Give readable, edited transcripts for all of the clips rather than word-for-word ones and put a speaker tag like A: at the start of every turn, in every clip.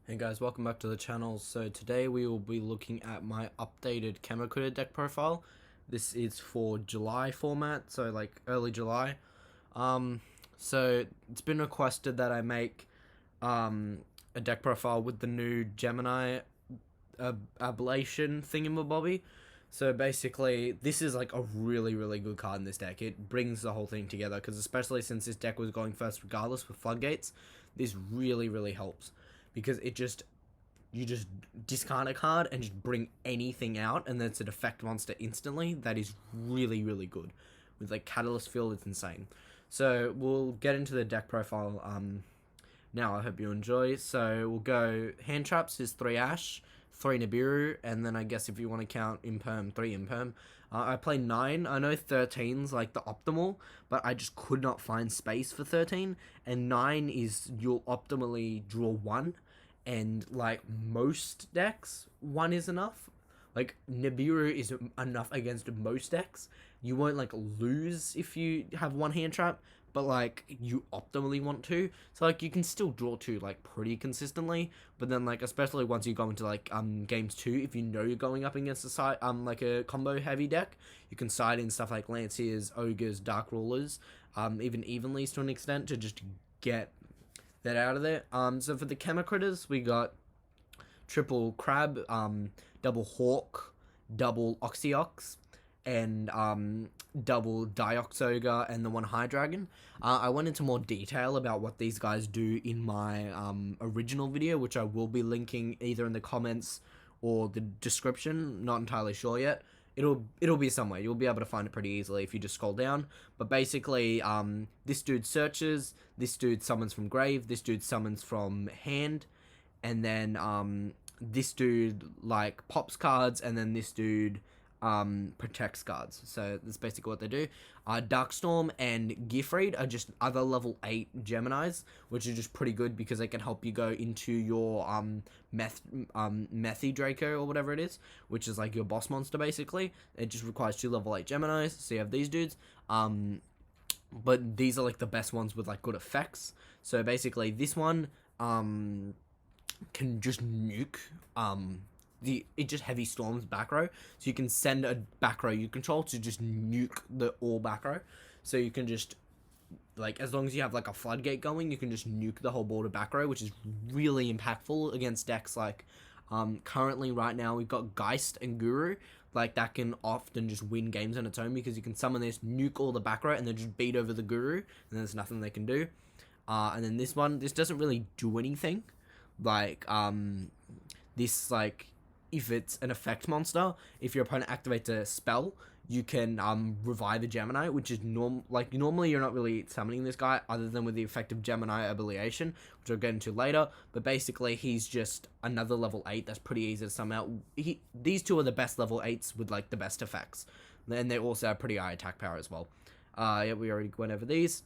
A: Hey guys, welcome back to the channel. So today we will be looking at my updated Chemicritter deck profile. This is for July format, so like early July. Um, so it's been requested that I make a deck profile with the new Gemini ablation thingamabobby. So basically, this is like a really good card in this deck. It brings the whole thing together because especially since this deck was going first regardless with floodgates, this really helps because you just discard a card and just bring anything out, and then it's an effect monster instantly. That is really good. With like Catalyst Field, it's insane. So we'll get into the deck profile now. I hope you enjoy. So we'll go hand traps is 3 Ash, 3 Nibiru, and then I guess if you want to count Imperm, 3 Imperm. I play 9. I know 13's like the optimal, but I just could not find space for 13. And 9 is you'll optimally draw 1. And like most decks, 1 is enough. Like Nibiru is enough against most decks. You won't like lose if you have 1 hand trap, but like you optimally want to. So like you can still draw 2 like pretty consistently, but then like especially once you go into like games 2, if you know you're going up against a side like a combo heavy deck, you can side in stuff like Lanciers, Ogres, Dark Rulers, even Evenleys to an extent to just get that out of there. So for the Chemicritters, we got triple Crab, double Hawk, double Oxyox, and double Dioxogre and the 1 High Dragon. I went into more detail about what these guys do in my original video, which I will be linking either in the comments or the description. Not entirely sure yet. It'll be somewhere. You'll be able to find it pretty easily if you just scroll down. But basically, this dude searches, this dude summons from grave, this dude summons from hand, and then this dude like pops cards, and then this dude protects cards. So that's basically what they do. Darkstorm and Gifreed are just other level 8 Geminis, which are just pretty good because they can help you go into your Methy Draco or whatever it is, which is like your boss monster basically. It just requires 2 level 8 Geminis, so you have these dudes. But these are like the best ones with like good effects. So basically this one can just nuke it just heavy storms back row, so you can send a back row you control to just nuke the all back row. So you can just like, as long as you have like a floodgate going, you can just nuke the whole border back row, which is really impactful against decks like currently right now we've got Geist and Guru. Like that can often just win games on its own because you can summon this, nuke all the back row, and then just beat over the Guru, and there's nothing they can do. And then this doesn't really do anything. Like this, like, if it's an effect monster, if your opponent activates a spell, you can revive a Gemini, which is normally you're not really summoning this guy other than with the effect of Gemini Ablation, which I'll get into later. But basically, he's just another level 8 that's pretty easy to summon out. These two are the best level 8s with like the best effects, and they also have pretty high attack power as well. Yeah, we already went over these.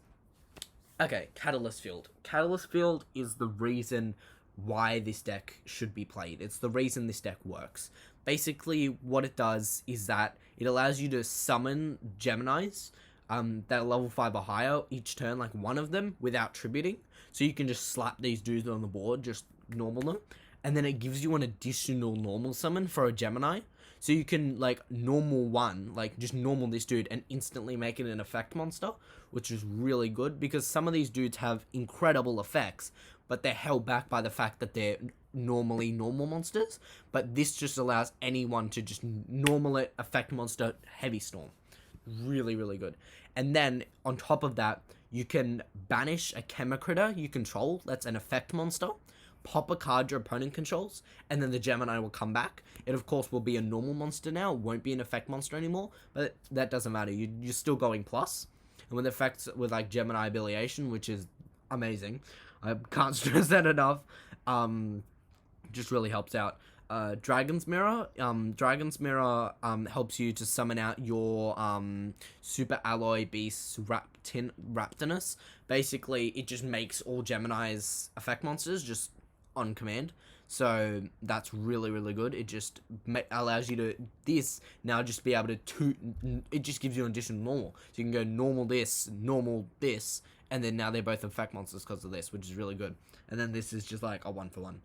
A: Okay, Catalyst Field. Catalyst Field is the reason why this deck should be played. It's the reason this deck works. Basically, what it does is that it allows you to summon Geminis that are level 5 or higher each turn, like one of them, without tributing. So you can just slap these dudes on the board, just normal them. And then it gives you an additional normal summon for a Gemini. So you can, like, normal one, like, just normal this dude and instantly make it an effect monster, which is really good because some of these dudes have incredible effects, but they're held back by the fact that they're normally normal monsters. But this just allows anyone to just normal it, effect monster, heavy storm. Really good. And then, on top of that, you can banish a Chemicritter you control that's an effect monster, pop a card your opponent controls, and then the Gemini will come back. It, of course, will be a normal monster now. It won't be an effect monster anymore, but that doesn't matter. You're still going plus. And with effects with, like, Gemini Ablation, which is amazing, I can't stress that enough, just really helps out. Dragon's Mirror. Dragon's Mirror helps you to summon out your Super Alloy Beast Raptinus. Basically, it just makes all Gemini's effect monsters just on command. So that's really good. It just allows you to now just be able to it just gives you an additional normal. So you can go normal this, and then now they're both effect monsters because of this, which is really good. And then this is just like a 1-for-1.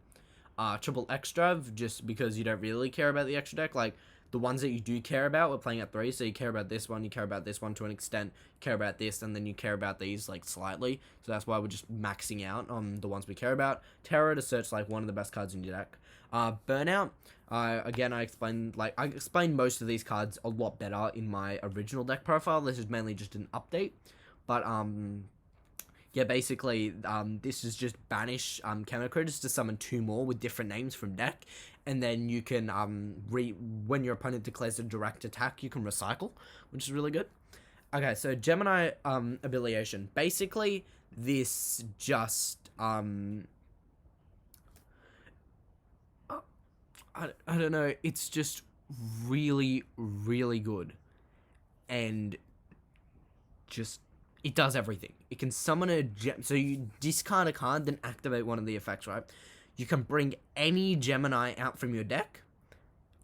A: triple extra, just because you don't really care about the extra deck. Like, the ones that you do care about, we're playing at 3, so you care about this one, you care about this one to an extent, you care about this, and then you care about these, like, slightly. So that's why we're just maxing out on the ones we care about. Terror to search, like, one of the best cards in your deck. Burnout, again, I explained most of these cards a lot better in my original deck profile. This is mainly just an update. But, yeah, basically, this is just banish Chemicritters to summon 2 more with different names from deck, and then you can when your opponent declares a direct attack, you can recycle, which is really good. Okay, so Gemini Abiliation. Basically, this just I don't know. It's just really, really good, and just it does everything. It can summon a gem. So you discard a card, then activate one of the effects, right? You can bring any Gemini out from your deck,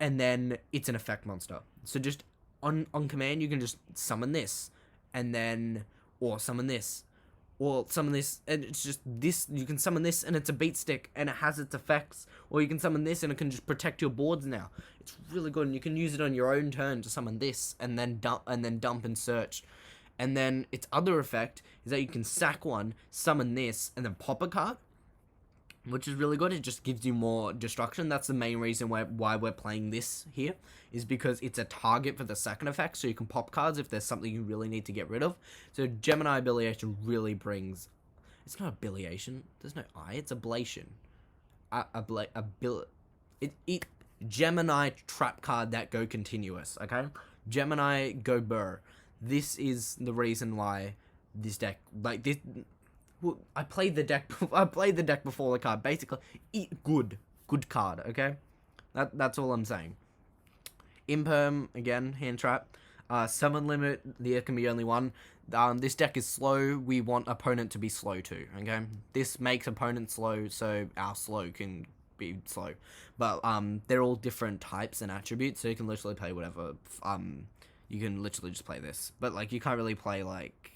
A: and then it's an effect monster. So just on command, you can just summon this, and then, or summon this, and it's just this. You can summon this, and it's a beat stick, and it has its effects. Or you can summon this, and it can just protect your boards now. It's really good, and you can use it on your own turn to summon this, and then dump and search. And then its other effect is that you can sack one, summon this, and then pop a card, which is really good. It just gives you more destruction. That's the main reason why we're playing this here, is because it's a target for the second effect, so you can pop cards if there's something you really need to get rid of. So Gemini Abiliation really brings... It's not Abiliation. There's no I. It's Ablation. Gemini trap card that go continuous, okay? Gemini go burr. This is the reason why this deck, like this, I played the deck before the card. Basically, good card. Okay, that's all I'm saying. Imperm again, hand trap. Summon limit. There can be only one. This deck is slow. We want opponent to be slow too. Okay, this makes opponent slow, so our slow can be slow. But they're all different types and attributes, so you can literally play whatever. You can literally just play this, but like you can't really play like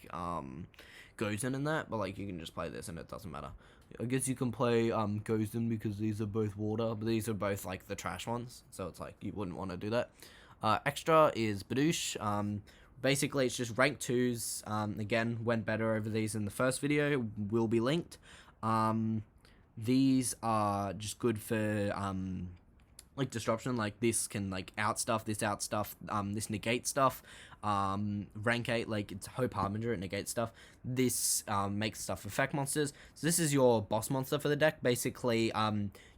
A: Gozen and that, but like you can just play this and it doesn't matter. I guess you can play Gozen because these are both water, but these are both like the trash ones, so it's like you wouldn't want to do that. Extra is Badoosh. Basically it's just rank 2s. Again, went better over these in the first video, will be linked. These are just good for like disruption. Like this can like outstuff, this negate stuff. Rank 8, like it's Hope Harbinger, it negates stuff. This makes stuff effect monsters. So this is your boss monster for the deck. Basically,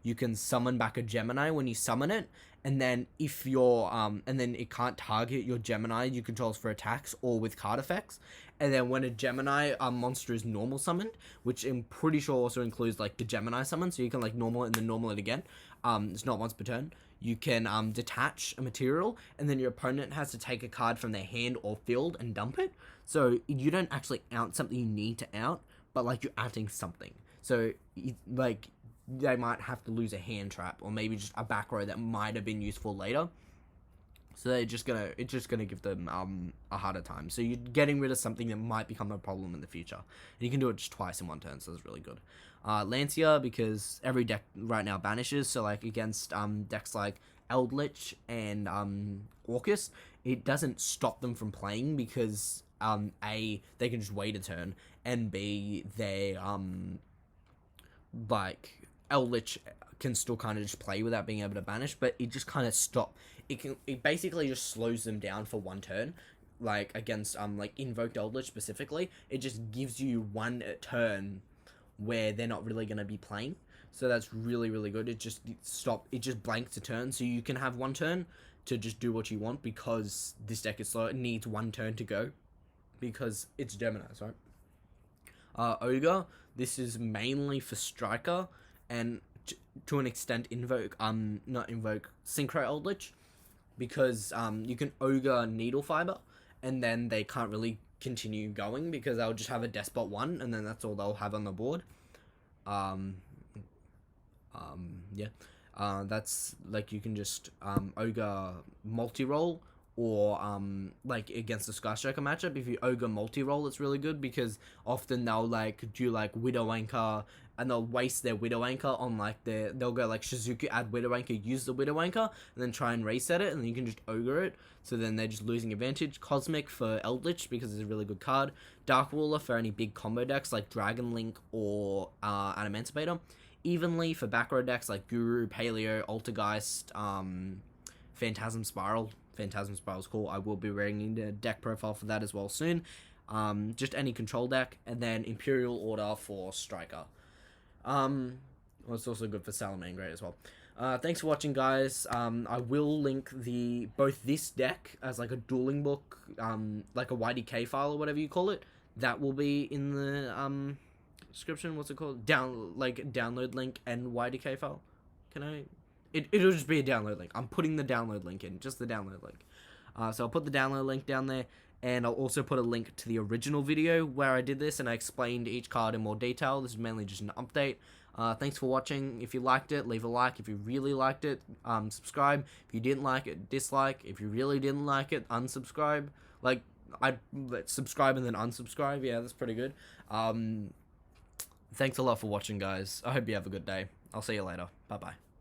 A: you can summon back a Gemini when you summon it, and then if you're and then it can't target your Gemini you control for attacks or with card effects. And then when a Gemini monster is normal summoned, which I'm pretty sure also includes like the Gemini summon, so you can like normal it and then normal it again. It's not once per turn. You can detach a material, and then your opponent has to take a card from their hand or field and dump it. So you don't actually out something you need to out, but like you're outing something. So like they might have to lose a hand trap, or maybe just a back row that might have been useful later. So it's just gonna give them a harder time. So you're getting rid of something that might become a problem in the future. And you can do it just twice in one turn, so it's really good. Lancia, because every deck right now banishes, so like against decks like Eldritch and Orcus, it doesn't stop them from playing because A, they can just wait a turn, and B, they like Eldritch can still kind of just play without being able to banish, but it just kind of it basically just slows them down for one turn. Like against like Invoked Eldritch specifically, it just gives you one turn where they're not really going to be playing. So that's really, really good. It just blanks a turn, so you can have one turn to just do what you want, because this deck is slow. It needs one turn to go because it's Gemini, right? Ogre, this is mainly for Striker and to an extent Synchro Eldritch, because you can Ogre Needle Fiber, and then they can't really continue going because they'll just have a Despot 1, and then that's all they'll have on the board. That's like you can just Ogre multi-roll, or like against the Sky Striker matchup. If you ogre multi-roll, it's really good because often they'll like do like Widow Anchor, and they'll waste their Widow Anchor on like they'll go like Shizuku, add Widow Anchor, use the Widow Anchor, and then try and reset it, and then you can just ogre it. So then they're just losing advantage. Cosmic for Eldritch because it's a really good card. Dark Ruler for any big combo decks like Dragon Link or Animancipator. Evenly for back row decks like Guru, Paleo, Altergeist, Phantasm Spiral. Phantasm Spiral's cool. I will be bringing the deck profile for that as well soon. Just any control deck, and then Imperial Order for Striker. Well, it's also good for Salamangreat as well. Thanks for watching, guys. I will link both this deck as like a dueling book, like a YDK file or whatever you call it. That will be in the description. What's it called? Download link and YDK file. Can I? It'll just be a download link. I'm putting the download link in, just the download link. So I'll put the download link down there, and I'll also put a link to the original video where I did this and I explained each card in more detail. This is mainly just an update. Thanks for watching. If you liked it, leave a like. If you really liked it, subscribe. If you didn't like it, dislike. If you really didn't like it, unsubscribe. Like, I'd subscribe and then unsubscribe. Yeah, that's pretty good. Thanks a lot for watching, guys. I hope you have a good day. I'll see you later. Bye-bye.